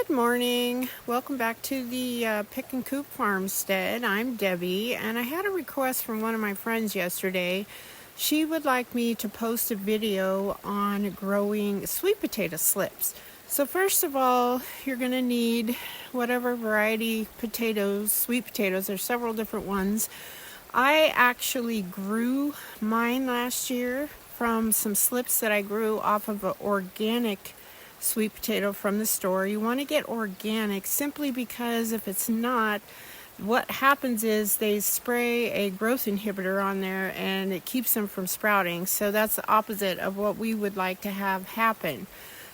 Good morning. Welcome back to the Pick and Coop Farmstead. I'm Debbie, and I had a request from one of my friends yesterday. She would like me to post a video on growing sweet potato slips. So first of all, you're going to need whatever variety potatoes, sweet potatoes. There's several different ones. I actually grew mine last year from some slips that I grew off of an organic sweet potato from the store. You want to get organic simply because if it's not, what happens is they spray a growth inhibitor on there and it keeps them from sprouting. So that's the opposite of what we would like to have happen.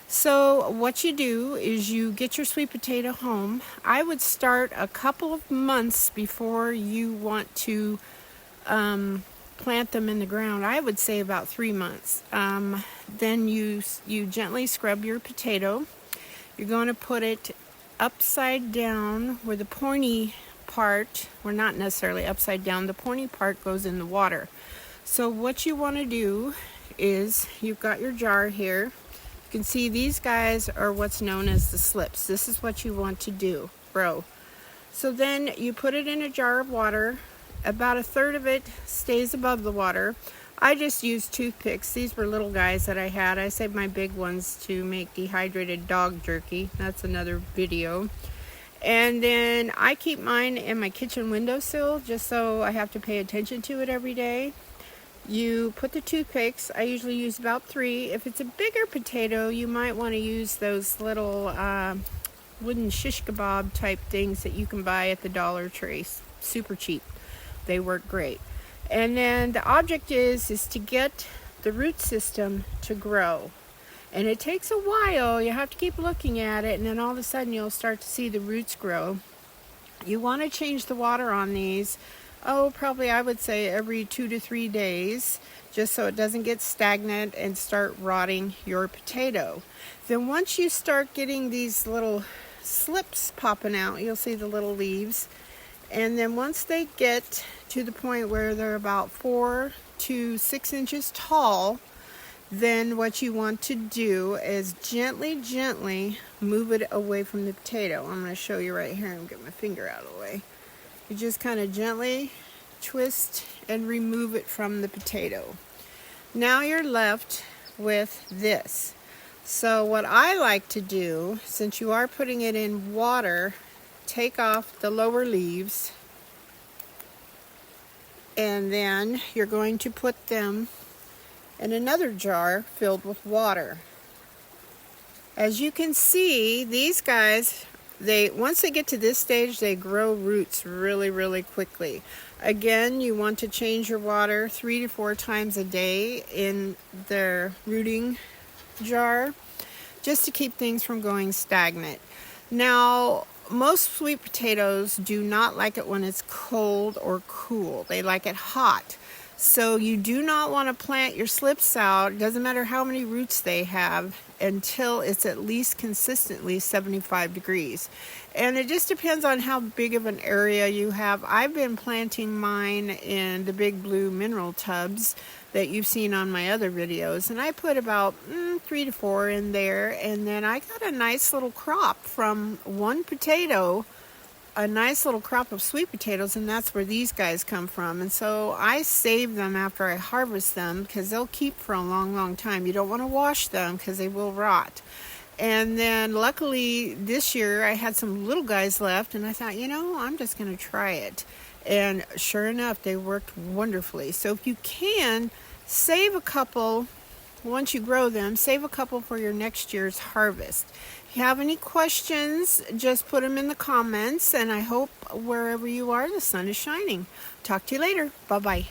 So what you do is you get your sweet potato home. I would start a couple of months before you want to plant them in the ground. I would say about 3 months. Then you gently scrub your potato. You're going to put it upside down where the pointy part, or not necessarily upside down, the pointy part goes in the water. So what you want to do is you've got your jar here. You can see these guys are what's known as the slips. This is what you want to do, grow. So then you put it in a jar of water. About a third of it stays above the water. I just used toothpicks. These were little guys that I had. I saved my big ones to make dehydrated dog jerky. That's another video. And then I keep mine in my kitchen windowsill just so I have to pay attention to it every day. You put the toothpicks. I usually use about 3. If it's a bigger potato, you might want to use those little wooden shish kebab type things that you can buy at the Dollar Tree. Super cheap. They work great. And then the object is to get the root system to grow. And it takes a while. You have to keep looking at it, and then all of a sudden you'll start to see the roots grow. You want to change the water on these, probably I would say every 2 to 3 days, just so it doesn't get stagnant and start rotting your potato. Then once you start getting these little slips popping out, you'll see the little leaves. And then once they get to the point where they're about 4 to 6 inches tall, then what you want to do is gently move it away from the potato. I'm going to show you right here. I'm going to get my finger out of the way. You just kind of gently twist and remove it from the potato. Now you're left with this. So what I like to do, since you are putting it in water, take off the lower leaves, and then you're going to put them in another jar filled with water. As you can see, these guys, once they get to this stage, they grow roots really quickly. Again, you want to change your water 3 to 4 times a day in the rooting jar, just to keep things from going stagnant. Now, most sweet potatoes do not like it when it's cold or cool. They like it hot. So you do not want to plant your slips out, it doesn't matter how many roots they have, until it's at least consistently 75 degrees. And it just depends on how big of an area you have. I've been planting mine in the big blue mineral tubs that you've seen on my other videos, and I put about 3 to 4 in there, and then I got a nice little crop from one potato, a nice little crop of sweet potatoes, and that's where these guys come from. And so I save them after I harvest them because they'll keep for a long time. You don't want to wash them because they will rot. And then luckily this year I had some little guys left, and I thought, I'm just going to try it. And sure enough, they worked wonderfully. So if you can, save a couple. Once you grow them, save a couple for your next year's harvest. If you have any questions, just put them in the comments, and I hope wherever you are, the sun is shining. Talk to you later. Bye-bye.